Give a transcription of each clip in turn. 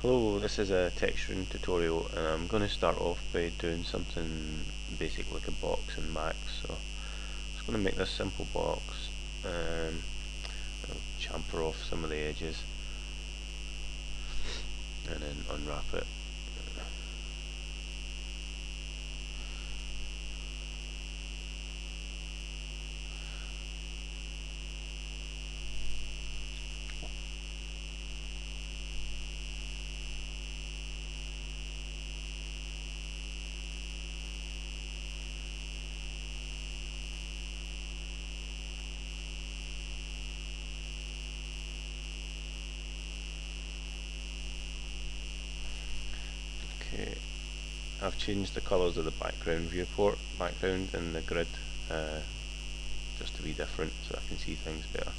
Hello, this is a texturing tutorial and I'm going to start off by doing something basic like a box in Max. So I'm just going to make this simple box, I'll chamfer off some of the edges and then unwrap it. Okay, I've changed the colours of the background in the grid, just to be different so I can see things better.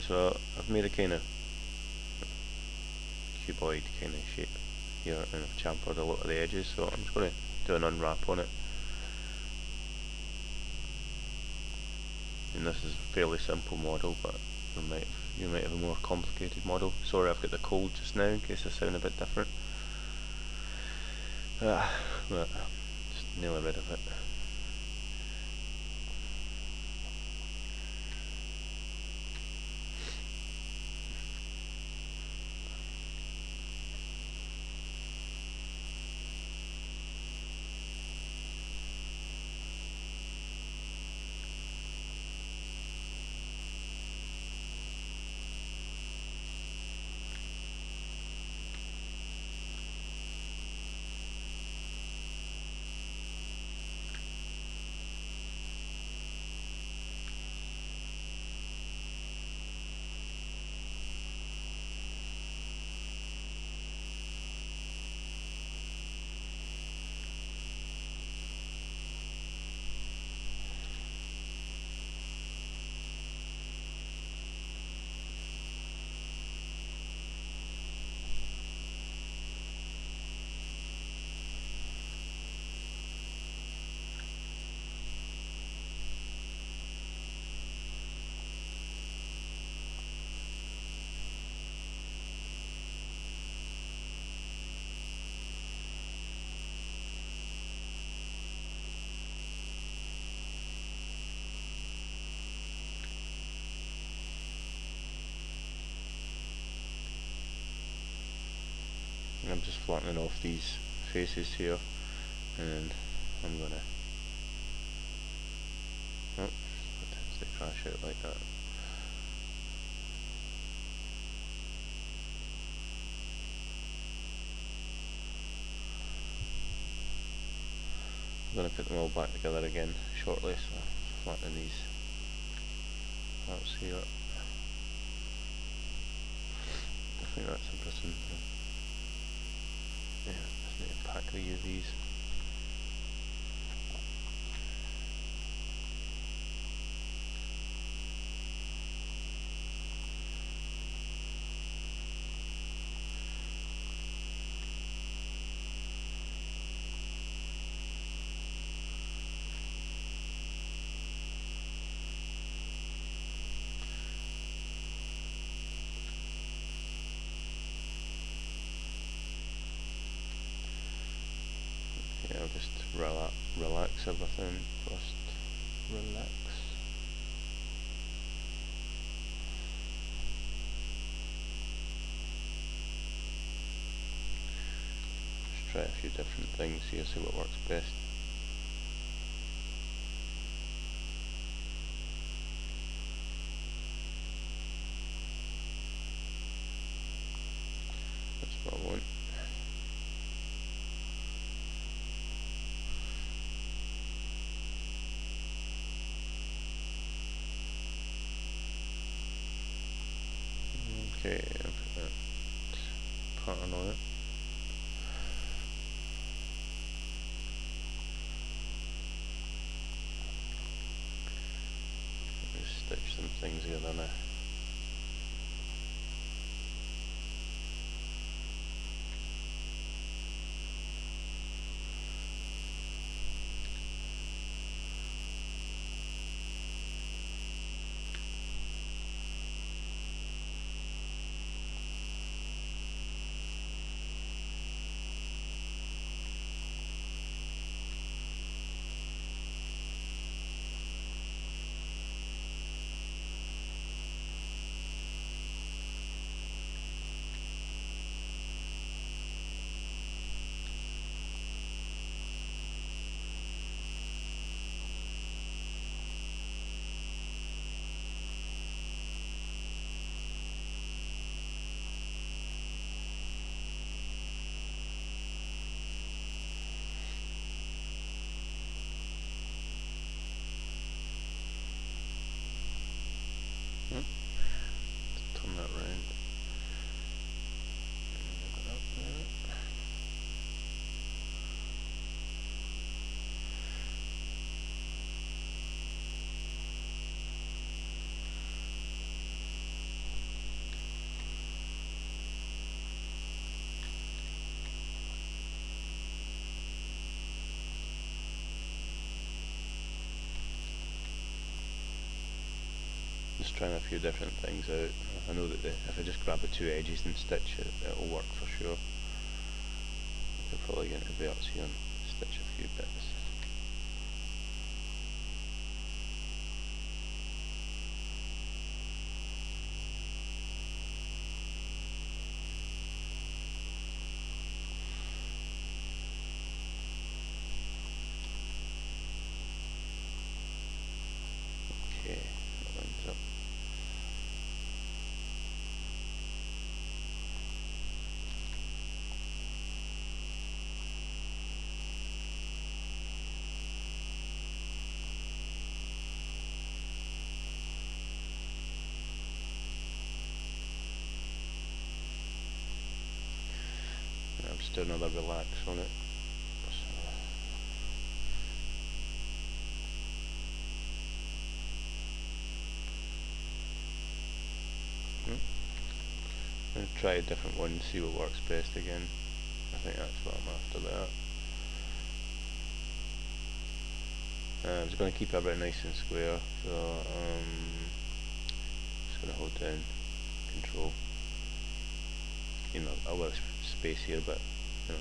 So I've made a kind of cuboid kind of shape here and I've chamfered a lot of the edges, so I'm just going to do an unwrap on it. And this is a fairly simple model, but you might have a more complicated model. Sorry, I've got the cold just now in case I sound a bit different. But just nearly rid of it. I'm just flattening off these faces here, and I'm gonna it tends to crash out like that. I'm gonna put them all back together again shortly, so I'm flattening these parts here. I think that's interesting. Yeah, just need to pack the UVs. I'll just relax everything first. Relax. Just try a few different things here, see what works best. That's what I want. Okay, I'll put that pattern on it. Just stitch some things together now. trying a few different things out. I know that if I just grab the two edges and stitch it, it'll work for sure. I could probably get into verts here and stitch a few bits. Okay, that lines up. I'll just do another relax on it. I'm going to try a different one and see what works best again. I think that's what I'm after there. I'm just going to keep everything nice and square, so just going to hold down Control. You know, I'll work space here, but you know,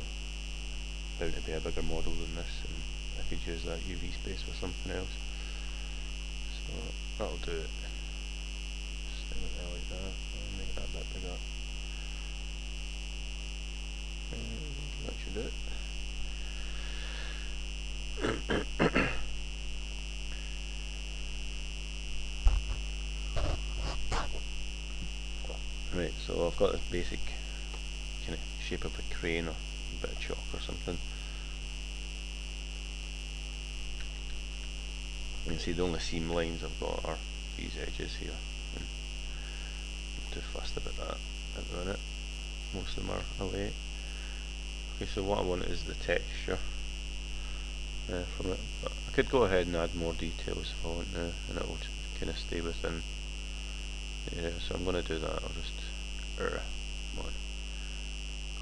bound to be a bigger model than this, and I could use that UV space for something else. So that'll do it. Stay with that like that. I'll make that a bit bigger. That should do it. Right, so I've got this basic kind of shape of a crane or a bit of chalk or something. You can see the only seam lines I've got are these edges here. I'm too fussed about that at the minute. Most of them are away. Okay, so what I want is the texture from it. But I could go ahead and add more details if I want to, and it will kind of stay within the area. So I'm going to do that. I'll just come on,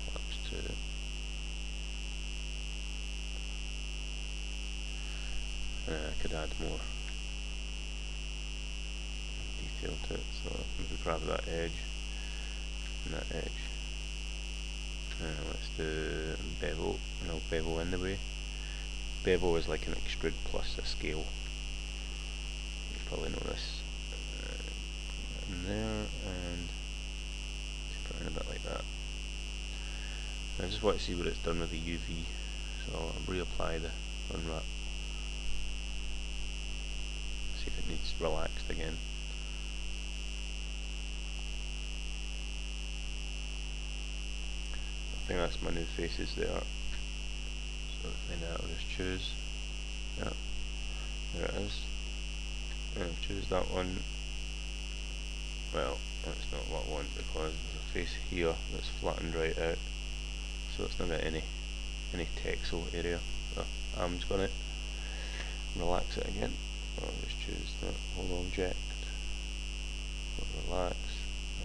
collapse to. I could add more detail to it. So maybe grab that edge and that edge. Let's do bevel, and I'll bevel in the way. Bevel is like an extrude plus a scale. You probably know this. In there, and put it in a bit like that. I just want to see what it's done with the UV, so I'll reapply the unwrap. See if it needs relaxed again. I think that's my new faces there. So to find out, I'll just choose. Yeah, there it is. And I'll choose that one. Well, that's not what I want because there's a face here that's flattened right out, so it's not got any texel area. So I'm just going to relax it again. I'll just choose the whole object. Relax.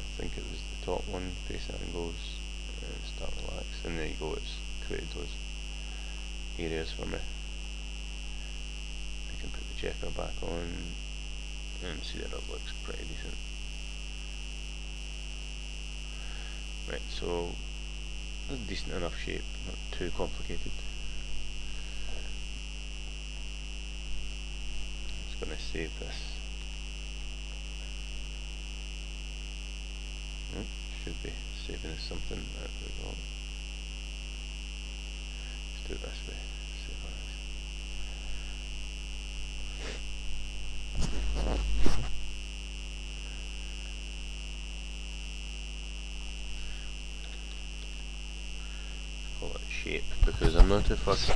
I think it was the top one. Face angles. And start relax, and there you go, it's created those areas for me. I can put the checker back on and see that it looks pretty decent. Right, so that's a decent enough shape, not too complicated. I'm just going to save this. Should be saving as something. There we go. Let's do it this way. Save as. Call it shape because I'm not too fussed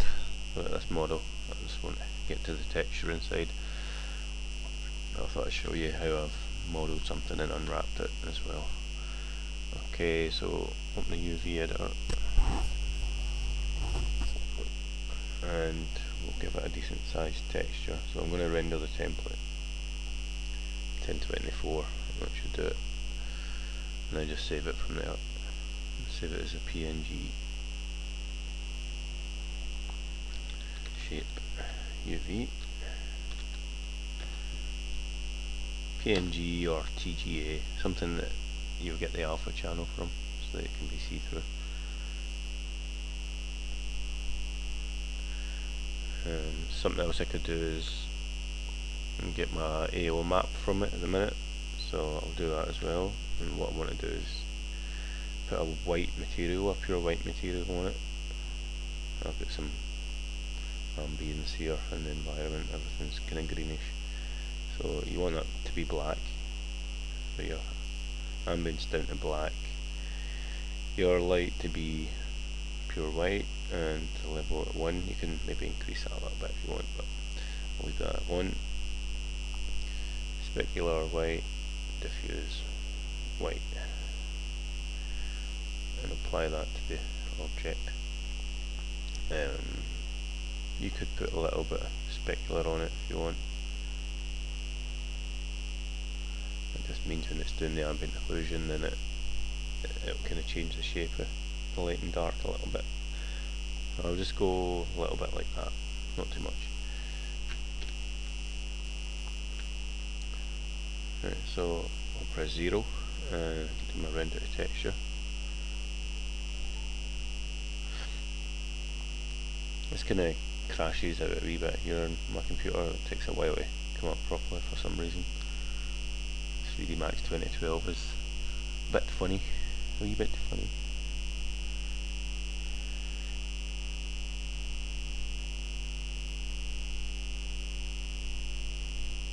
about this model. I just want to get to the texture inside. I thought I'd show you how I've modelled something and unwrapped it as well. Okay, so open the UV editor and we'll give it a decent sized texture. So I'm going to render the template 1024, that should do it. And I just save it from there. Save it as a PNG. Shape UV PNG or TGA, something that you'll get the alpha channel from, so that it can be see-through. Something else I could do is get my AO map from it at the minute, so I'll do that as well. And what I want to do is put a white material, a pure white material on it. I've got some ambience here in the environment, everything's kind of greenish, so you want that to be black, so your ambience down to black, your light to be pure white, and to level at 1. You can maybe increase that a little bit if you want, but I'll leave that at 1. Specular white, diffuse white, and apply that to the object. You could put a little bit of specular on it if you want. It just means when it's doing the ambient occlusion, then it'll kind of change the shape of the light and dark a little bit. I'll just go a little bit like that, not too much. Right, so I'll press 0 and do my render to texture. This kind of crashes out a wee bit here on my computer. It takes a while to come up properly for some reason. 3D Max 2012 is a bit funny, a wee bit funny.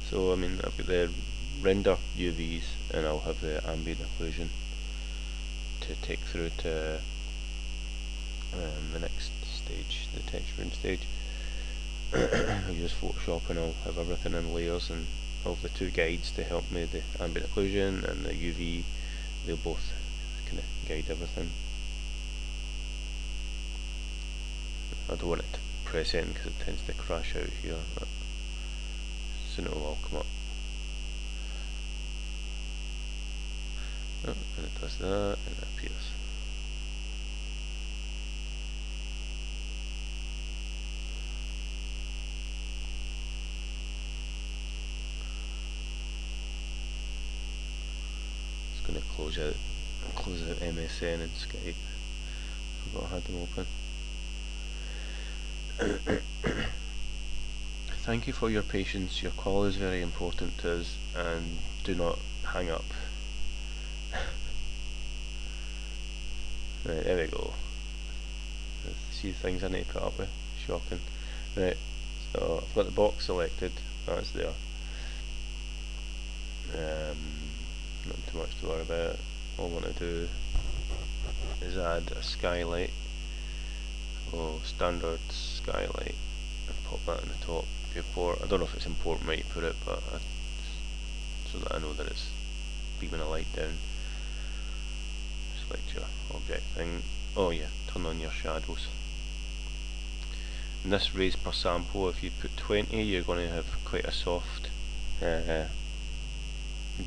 So I mean, I've got the render UVs, and I'll have the ambient occlusion to take through to the next stage, the texturing stage. I'll use Photoshop, and I'll have everything in layers, and I'll have the two guides to help me, the ambient occlusion and the UV. They'll both kind of guide everything. I don't want it to press in because it tends to crash out here, but soon it'll all come up. Oh, and it does that, and it appears. Just going to close out MSN and Skype. Forgot I had them open. Thank you for your patience. Your call is very important to us, and do not hang up. Right, there we go. See the things I need to put up with. Shocking. Right, so I've got the box selected. That's there. Not too much to worry about. All I want to do is add a skylight. Oh, standard skylight. And pop that in the top viewport. I don't know if it's important where you put it, but so that I know that it's beaming a light down. Select your object thing. Oh yeah, turn on your shadows. And this raise per sample, if you put 20, you're going to have quite a soft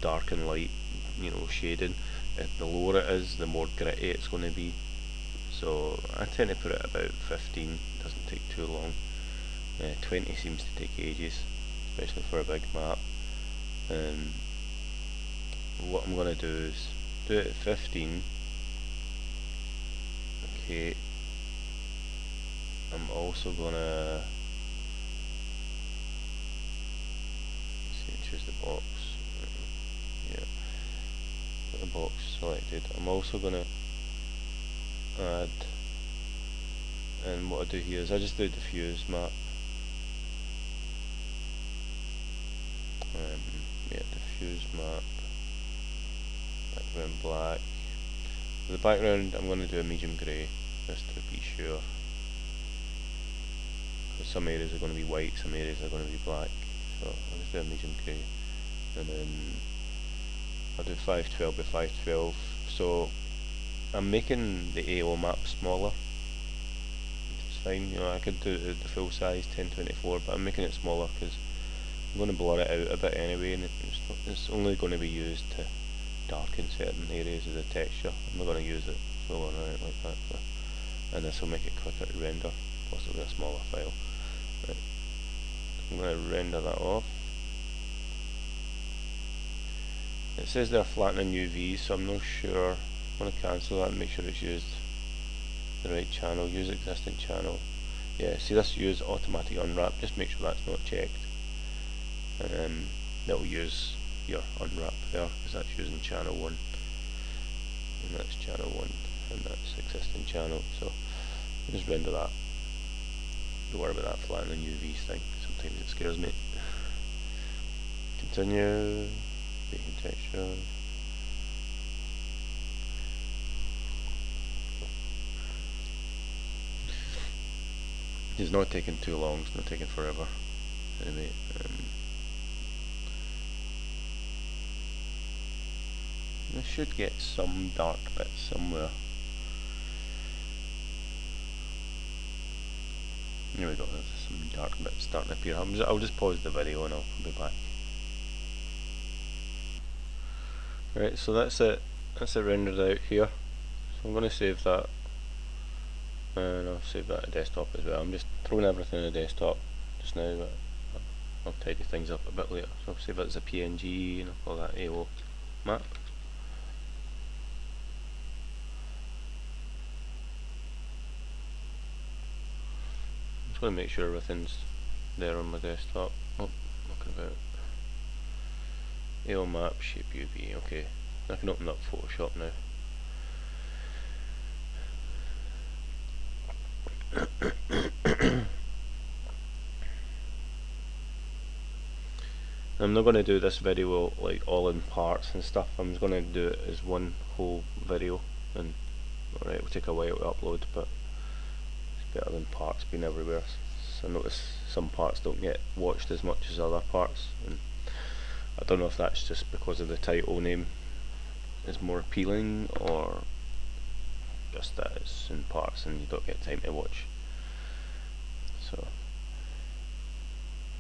dark and light, you know, shading. The lower it is, the more gritty it's going to be. So I tend to put it about 15. Doesn't take too long. 20 seems to take ages, especially for a big map. And what I'm going to do is do it at 15. Okay. I'm also gonna choose the box. Yeah, got the box selected. I'm also gonna add, and what I do here is I just do a diffuse map. Yeah, diffuse map. Background black. For the background, I'm going to do a medium grey, just to be sure. Because some areas are going to be white, some areas are going to be black. So I'll just do a medium grey, and then I'll do 512 by 512. So I'm making the AO map smaller. It's fine, you know, I could do the full size 1024, but I'm making it smaller because I'm going to blur it out a bit anyway, and it's only going to be used to darken certain areas of the texture. I'm not going to use it full on out like that, so. And this will make it quicker to render, possibly a smaller file. Right. I'm going to render that off. It says they're flattening UV, so I'm not sure. I'm going to cancel that and make sure it's used the right channel. Use existing channel. Yeah, see this use automatic unwrap, just make sure that's not checked. And that'll use your unwrap there, because that's using channel 1. And that's channel 1, and that's existing channel, so just render that. Don't worry about that flattening UV thing, sometimes it scares me. Continue, making texture. It's not taking too long, it's not taking forever. Anyway, I should get some dark bits somewhere. Here we go, there's some dark bits starting to appear. I'll just pause the video and I'll be back. Right, so that's it rendered out here. So I'm going to save that, and I'll save that to desktop as well. I'm just throwing everything in the desktop just now, but I'll tidy things up a bit later. So I'll save that as a PNG and I'll call that AO map. I'm just going to make sure everything's there on my desktop. Oh, looking about. AO map, shape UV, okay. I can open up Photoshop now. I'm not going to do this video like all in parts and stuff. I'm just going to do it as one whole video, and alright, it will take a while to upload, but it's better than parts being everywhere. So I notice some parts don't get watched as much as other parts, and I don't know if that's just because of the title name is more appealing, or just that it's in parts and you don't get time to watch. So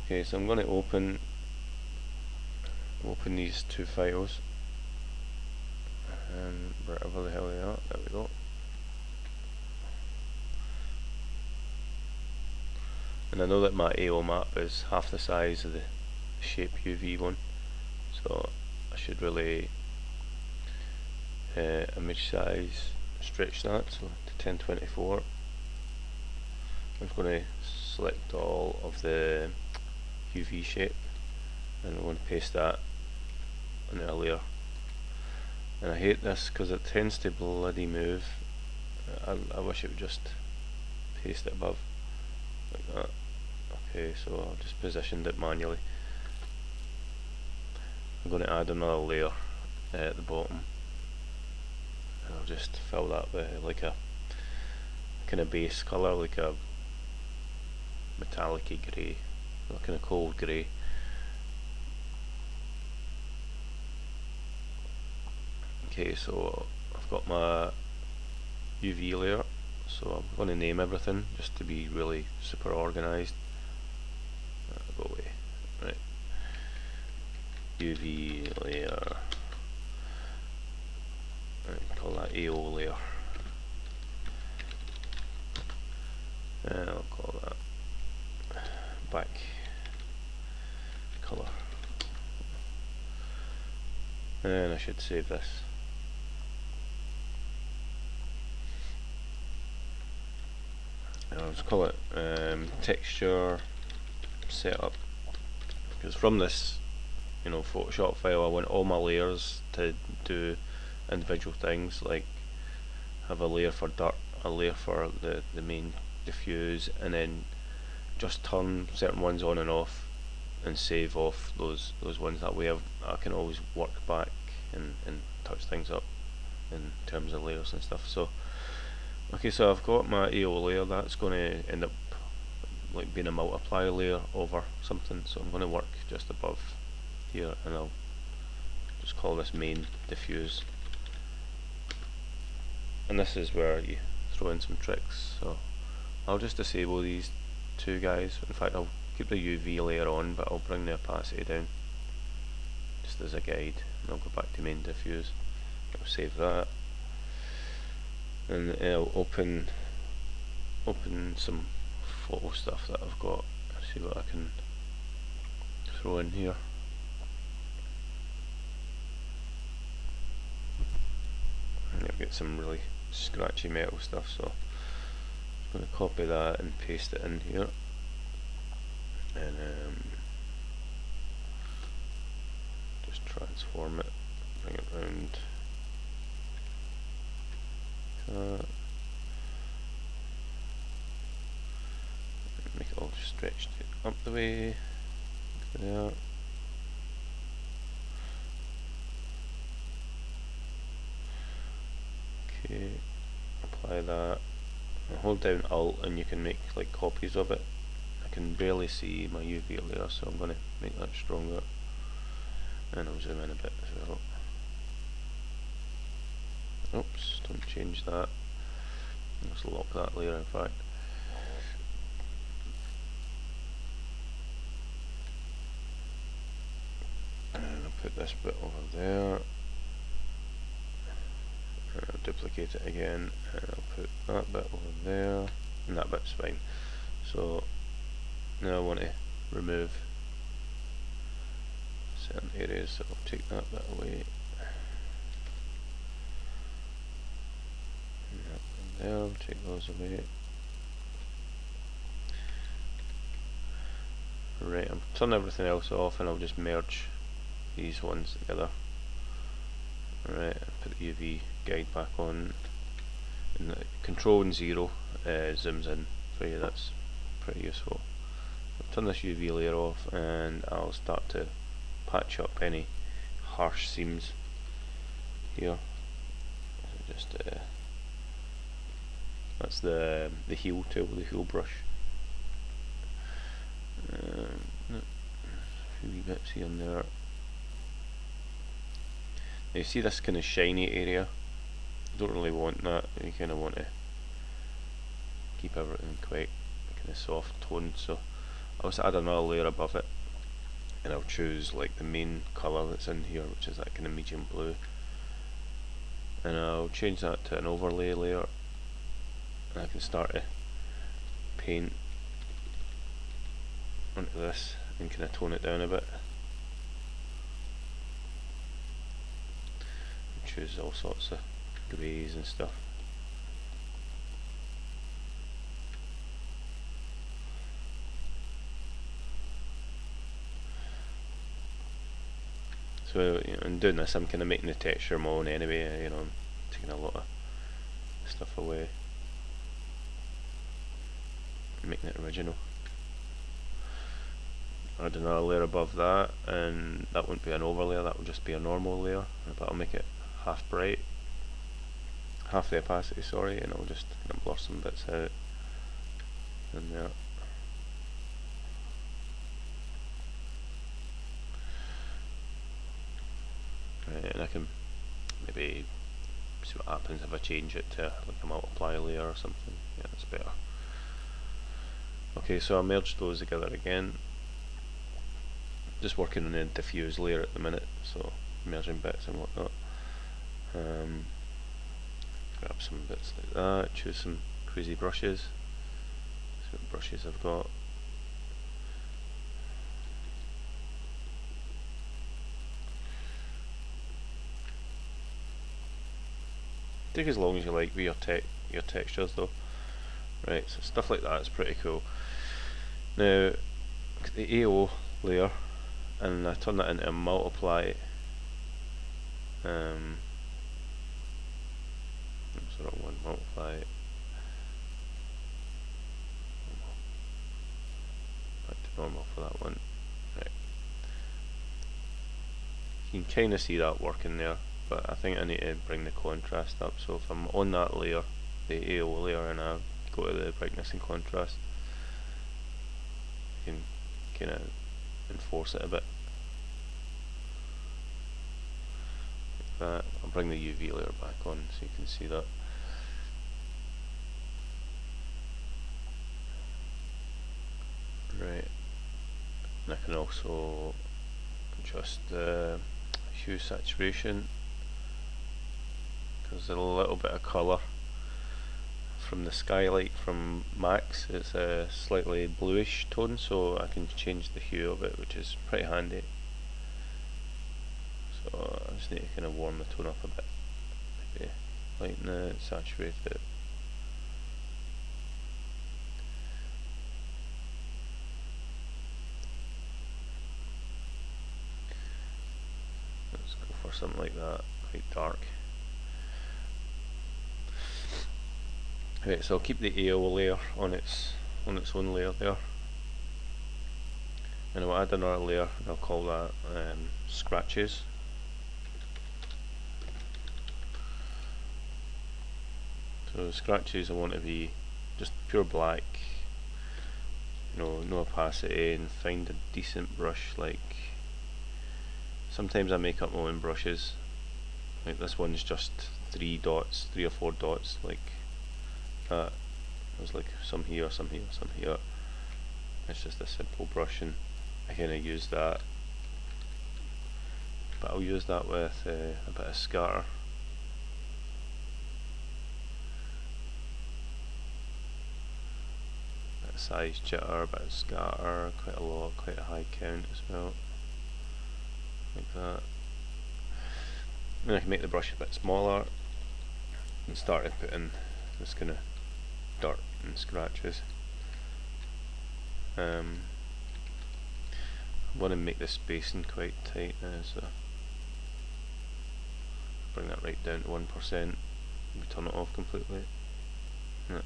okay, so I'm going to open these two files, and wherever the hell they are, there we go. And I know that my AO map is half the size of the shape UV one, so I should really image size stretch that so to 1024. I'm just going to select all of the UV shape, and I'm going to paste that on a layer. And I hate this because it tends to bloody move. I wish it would just paste it above like that. Okay, so I've just positioned it manually. I'm going to add another layer at the bottom, and I'll just fill that with like a kind of base colour, like a metallic-y grey, or kind of cold grey. Okay, so I've got my UV layer, so I'm going to name everything just to be really super organised. Go away. Right. UV layer. Right, call that AO layer. And I'll call that back colour. And I should save this. I'll just call it texture setup, because from this, you know, Photoshop file, I want all my layers to do individual things, like have a layer for dirt, a layer for the main diffuse, and then just turn certain ones on and off and save off those ones. That way I can always work back and touch things up in terms of layers and stuff. So okay, so I've got my AO layer. That's going to end up like being a multiply layer over something, so I'm going to work just above here, and I'll just call this main diffuse. And this is where you throw in some tricks, so I'll just disable these two guys. In fact, I'll keep the UV layer on, but I'll bring the opacity down just as a guide, and I'll go back to main diffuse. I'll save that, and I'll open some photo stuff that I've got. See what I can throw in here. get some really scratchy metal stuff, so I'm going to copy that and paste it in here, and just transform it, bring it round. Make it all stretched up the way. There. Okay, apply that. And hold down Alt and you can make like copies of it. I can barely see my UV layer, so I'm going to make that stronger. And I'll zoom in a bit as well. Oops, don't change that. Let's lock that layer in fact. And I'll put this bit over there. And I'll duplicate it again, and I'll put that bit over there, and that bit's fine. So now I want to remove certain areas, so I'll take that bit away. And that one there, I'll take those away. Right, I'll turn everything else off and I'll just merge these ones together. Right, I'll put the UV guide back on, and the Control and 0 zooms in for you. That's pretty useful. I'll turn this UV layer off and I'll start to patch up any harsh seams here. So just that's the heel tool, the heel brush. A few wee bits here and there. Now you see this kind of shiny area? You don't really want that. You kind of want to keep everything quite kind of soft toned. So I'll just add another layer above it, and I'll choose like the main colour that's in here, which is that kind of medium blue, and I'll change that to an overlay layer, and I can start to paint onto this and kind of tone it down a bit. Choose all sorts of greys and stuff. So in doing this, I'm kind of making the texture my own anyway. You know, I'm taking a lot of stuff away, making it original. Add another layer above that, and that won't be an overlay, that will just be a normal layer, but I'll make it half bright, half the opacity, sorry, and I'll just kind of blur some bits out in there. Right, and I can maybe see what happens if I change it to like a multiply layer or something. Yeah, that's better. Okay, so I merged those together again. Just working on the diffuse layer at the minute, so merging bits and whatnot. Grab some bits like that, choose some crazy brushes, see what brushes I've got. Take as long as you like with your textures though. Right, so stuff like that is pretty cool. Now, the AO layer, and I turn that into a multiply. Sort of one multiply. Back to normal for that one. Right. You can kind of see that working there, but I think I need to bring the contrast up. So if I'm on that layer, the AO layer, and I go to the brightness and contrast, you can kind of enforce it a bit. Like that. I'll bring the UV layer back on so you can see that. Right, and I can also adjust the hue saturation, because there's a little bit of colour from the skylight from Max. It's a slightly bluish tone, so I can change the hue of it, which is pretty handy. So I just need to kind of warm the tone up a bit, maybe lighten it, saturate it. Let's go for something like that, quite dark. Right, so I'll keep the AO layer on its own layer there, and I'll add another layer and I'll call that scratches. So scratches I want to be just pure black, no opacity, and find a decent brush. Like sometimes I make up my own brushes, like this one's just 3 or 4 dots like that. There's like some here, some here, some here. It's just a simple brush, and I kind of use that, but I'll use that with a bit of scatter. Bit of size jitter, bit of scatter, quite a lot, quite a high count as well, like that. Then I can make the brush a bit smaller and start to put in this kind of dirt and scratches. I want to make the spacing quite tight now, so bring that right down to 1%. Maybe turn it off completely. Yeah.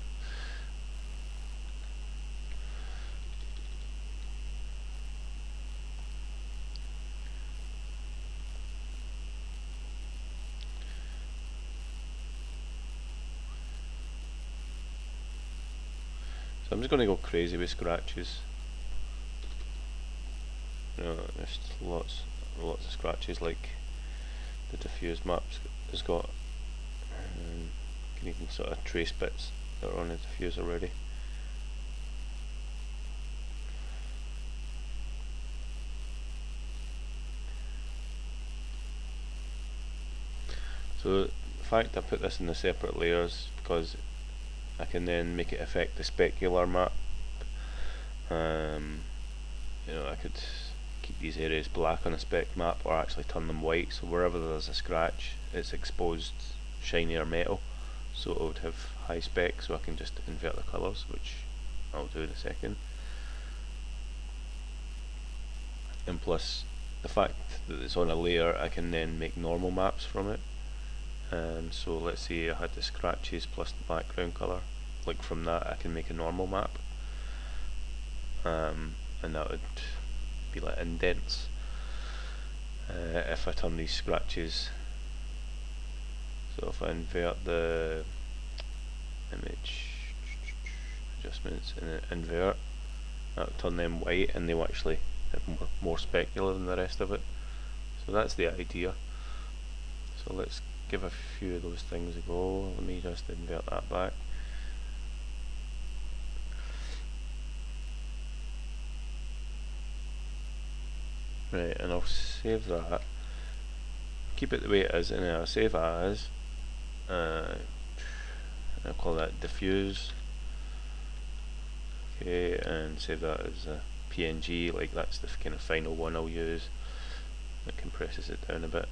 So I'm just going to go crazy with scratches. There's lots of scratches, like the diffuse maps has got. You can even sort of trace bits that are on the diffuse already. So the fact I put this in the separate layers because I can then make it affect the specular map. I could keep these areas black on a spec map or actually turn them white, so wherever there's a scratch it's exposed shinier metal, so it would have high spec, so I can just invert the colours, which I'll do in a second. And plus the fact that it's on a layer, I can then make normal maps from it. So let's say I had the scratches plus the background colour, like from that I can make a normal map, and that would be like indents. If I turn these scratches, so if I invert the image adjustments and invert, that will turn them white, and they'll actually have more specular than the rest of it. So that's the idea. So let's give a few of those things a go. Let me just invert that back. Right, and I'll save that. Keep it the way it is, and then I'll save as. I'll call that diffuse. Okay, and save that as a PNG. Like that's the kind of final one I'll use. It compresses it down a bit.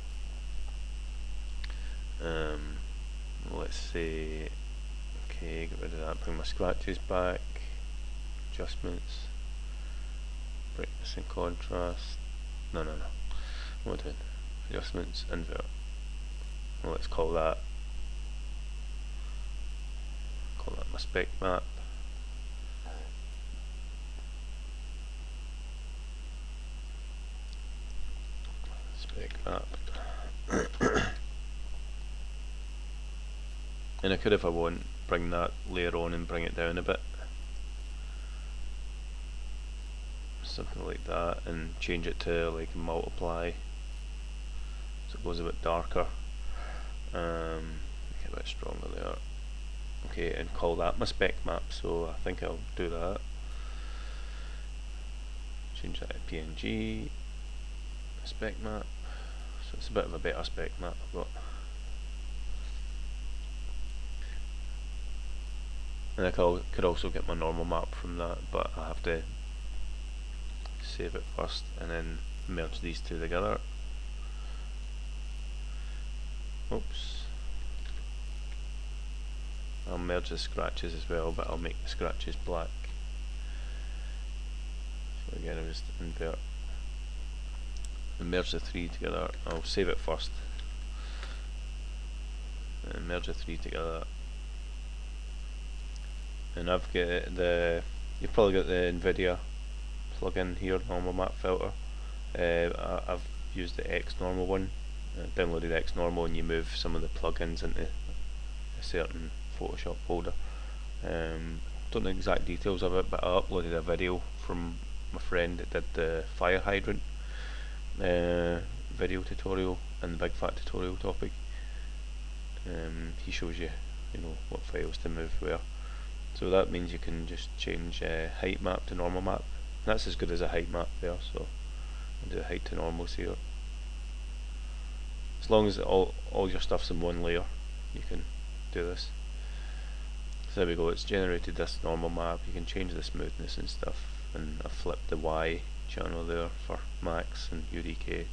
Let's say, okay, get rid of that, bring my scratches back, adjustments, brightness and contrast, no, what am I doing? Adjustments, invert. Well, let's call that my spec map. Spec map. And I could, if I want, bring that layer on and bring it down a bit, something like that, and change it to like multiply, so it goes a bit darker, make it a bit stronger there. Okay, and call that my spec map, so I think I'll do that. Change that to PNG, spec map, so it's a bit of a better spec map I've got. And I could also get my normal map from that, but I have to save it first and then merge these two together. Oops. I'll merge the scratches as well, but I'll make the scratches black. So again, I'll just invert and merge the three together. I'll save it first and merge the three together. And I've got you've probably got the NVIDIA plugin here, normal map filter. I've used the X normal one. Downloaded X normal, and you move some of the plugins into a certain Photoshop folder. Don't know the exact details of it, but I uploaded a video from my friend that did the fire hydrant video tutorial and the big fat tutorial topic. He shows you, what files to move where. So that means you can just change height map to normal map. And that's as good as a height map there. So I'll do height to normals here. As long as all your stuff's in one layer, you can do this. So there we go, it's generated this normal map. You can change the smoothness and stuff, and I've flipped the Y channel there for max and UDK.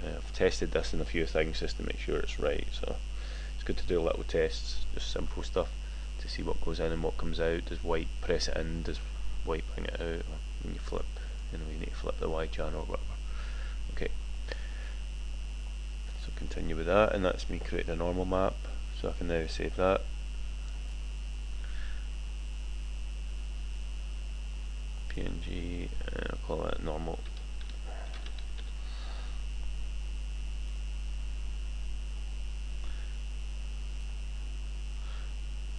I've tested this in a few things just to make sure it's right, so it's good to do little tests, just simple stuff to see what goes in and what comes out. Does white press it in, does white bring it out? Or when you flip, you need to flip the Y channel or whatever. Okay, so continue with that, and that's me creating a normal map, so I can now save that. PNG, and I'll call it normal.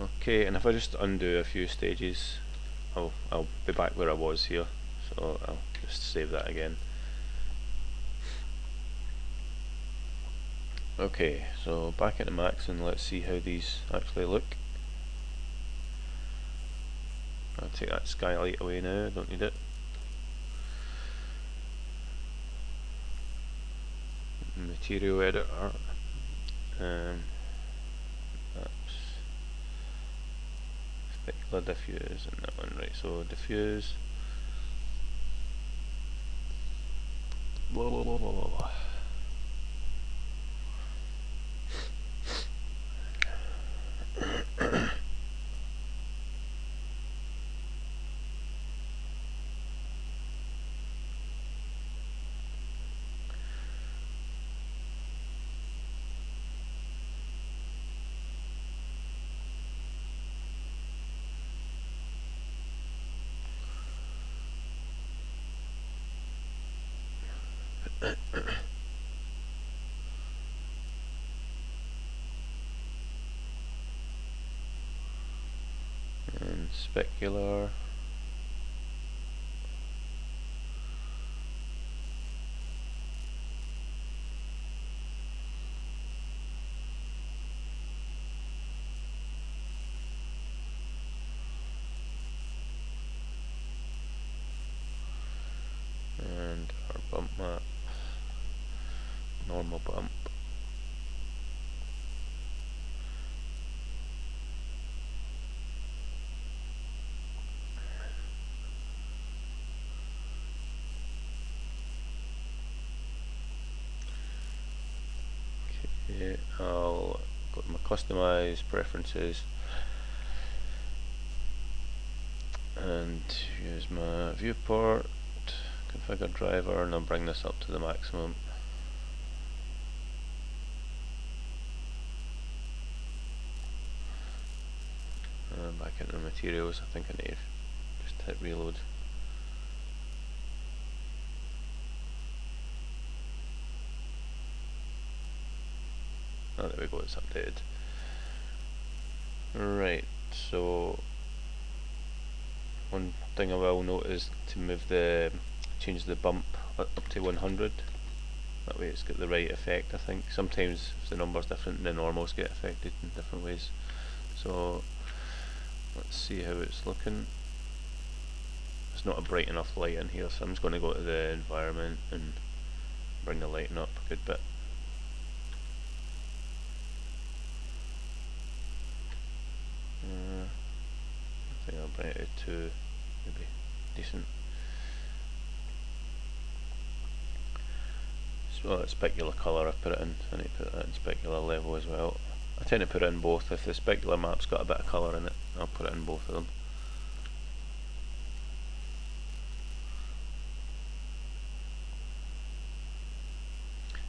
Okay, and if I just undo a few stages, I'll be back where I was here, so I'll just save that again. Okay, so back into Max and let's see how these actually look. I'll take that skylight away now, don't need it. Material editor. That's specular diffuse and that one, right? So diffuse. Blah, blah, blah, blah, blah. And specular. And our bump map, normal bump. Okay, I'll go to my customize preferences and use my viewport, configure driver, and I'll bring this up to the maximum. And back into materials, I think I need to just hit reload. Oh, there we go, it's updated. Right, so one thing I will note is to change the bump up to 100. That way it's got the right effect, I think. Sometimes if the number's different, the normals get affected in different ways. So let's see how it's looking. It's not a bright enough light in here, so I'm just going to go to the environment and bring the lighting up a good bit. I think I'll bring it to maybe decent. So that specular colour I put it in, I need to put that in specular level as well. I tend to put it in both. If the specular map's got a bit of colour in it, I'll put it in both of them.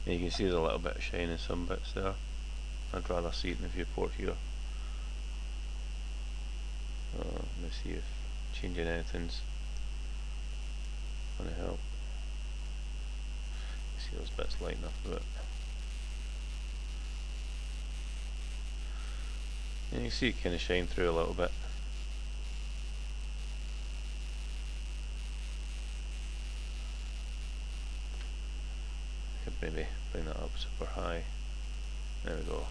And you can see there's a little bit of shine in some bits there. I'd rather see it in the viewport here. Let me see if changing anything's going to help. See those bits lighting up a bit. And you can see it kind of shine through a little bit. Could maybe bring that up super high. There we go.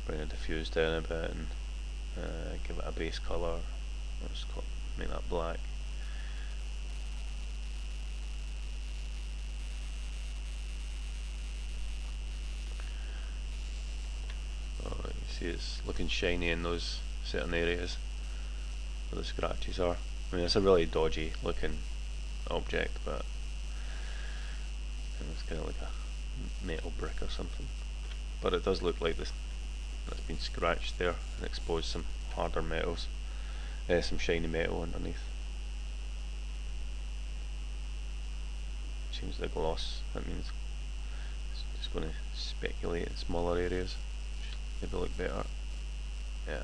Bring the diffuse down a bit and give it a base colour. Let's make that black. Oh, you see it's looking shiny in those certain areas where the scratches are. I mean, it's a really dodgy looking object, but it's kind of like a metal brick or something. But it does look like this that's been scratched there and exposed some harder metals, some shiny metal underneath. Change the gloss. That means it's just going to speculate in smaller areas. Maybe look better. Yeah.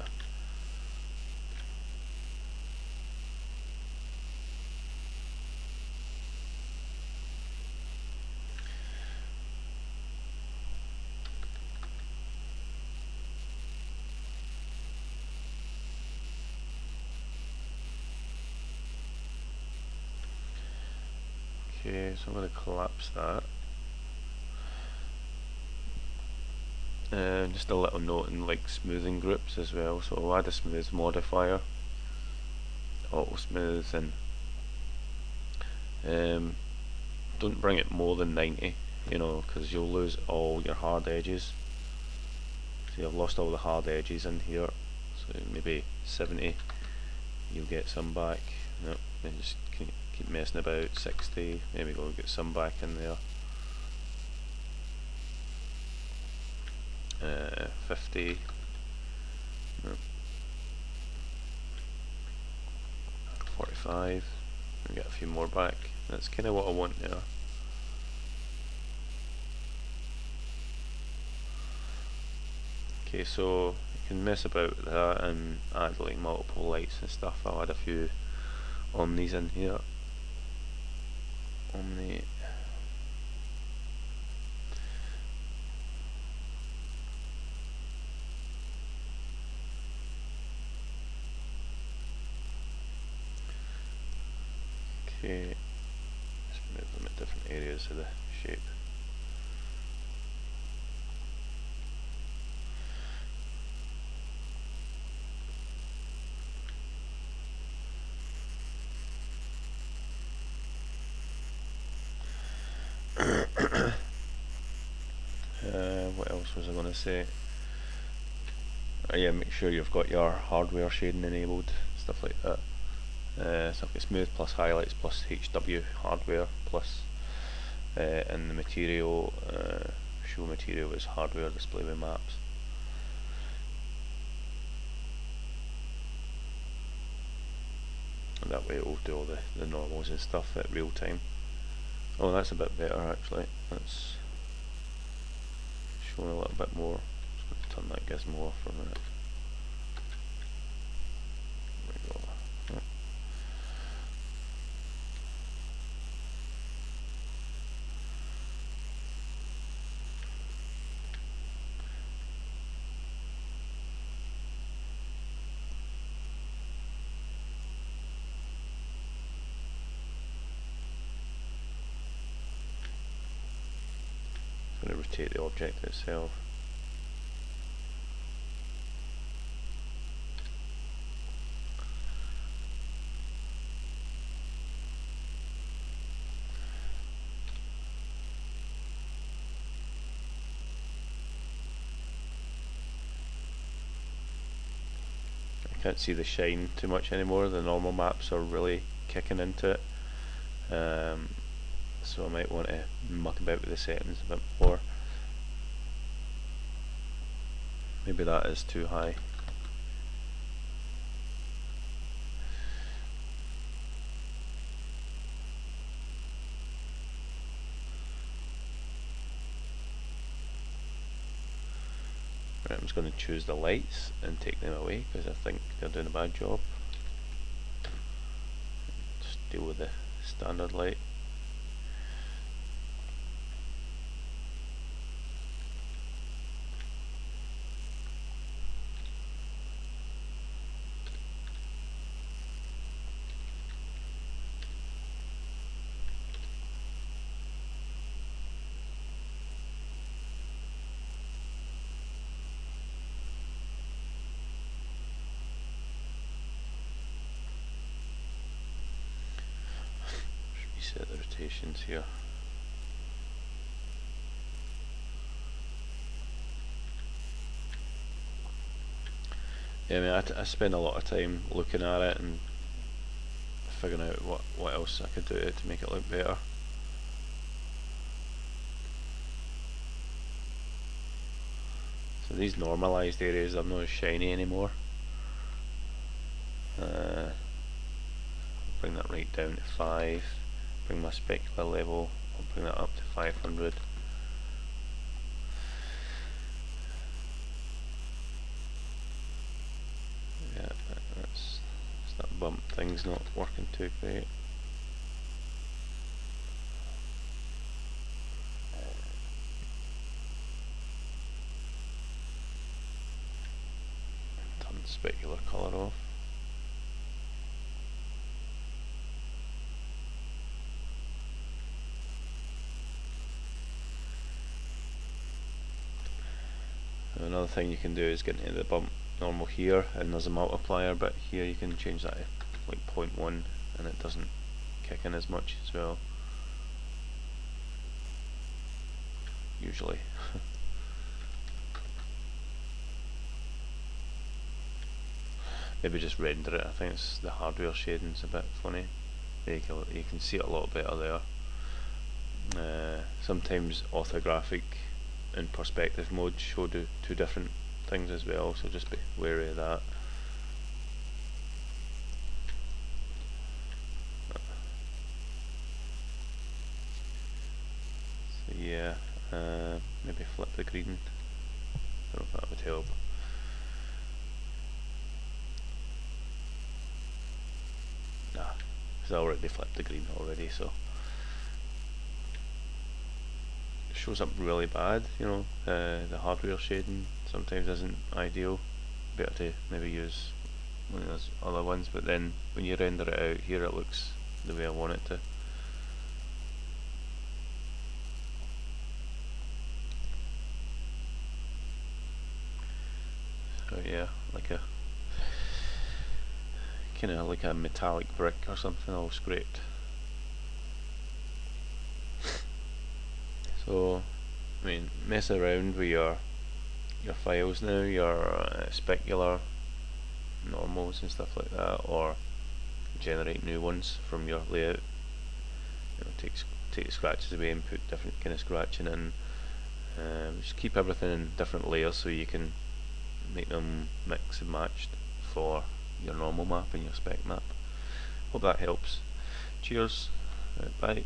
Okay, so I'm going to collapse that. Just a little note in like smoothing groups as well, so I'll add a smooth modifier, auto smooth, and don't bring it more than 90, you know, because you'll lose all your hard edges. See, I've lost all the hard edges in here, so maybe 70, you'll get some back. Nope, then just keep messing about. 60, there we go, get some back in there. 50, nope. 45, we get a few more back. That's kind of what I want there. Okay, so you can mess about with that and add like multiple lights and stuff. I'll add a few omnis in here. Omni. Okay, just move them at different areas of the shape. What else was I going to say? Yeah, make sure you've got your hardware shading enabled, stuff like that. So I've got smooth plus highlights plus HW hardware plus in the material, show material is hardware display with maps. And that way it will do all the normals and stuff at real time. Oh, that's a bit better actually. That's showing a little bit more. Just going to turn that gizmo off for a minute. There we go. Oh. I'm going to rotate the object itself. I can't see the shine too much anymore. The normal maps are really kicking into it. so I might want to muck about with the settings a bit more. Maybe that is too high. Right, I'm just going to choose the lights and take them away because I think they're doing a bad job. Just deal with the standard light. Reset the rotations here. Yeah, I mean, I spend a lot of time looking at it and figuring out what else I could do to make it look better. So these normalized areas are not as shiny anymore. Bring that right down to 5. Bring my specular level, I'll bring that up to 500. Yeah, that's that bump thing's not working too great. Turn the specular colour off. Another thing you can do is get into the bump normal here, and there's a multiplier, but here you can change that to like 0.1 and it doesn't kick in as much as well. Usually. Maybe just render it. I think it's the hardware shading's a bit funny. You can see it a lot better there. Sometimes orthographic and perspective mode show two different things as well, so just be wary of that. So yeah, maybe flip the green. I don't know if that would help. Nah, because I already flipped the green already, so it shows up really bad, you know. The hardware shading sometimes isn't ideal. Better to maybe use one of those other ones, but then when you render it out here it looks the way I want it to. So yeah, like a kind of like a metallic brick or something all scraped. So I mean, mess around with your files now, your specular normals and stuff like that, or generate new ones from your layout. You know, take the scratches away and put different kind of scratching in. Just keep everything in different layers so you can make them mix and matched for your normal map and your spec map. Hope that helps. Cheers. Bye.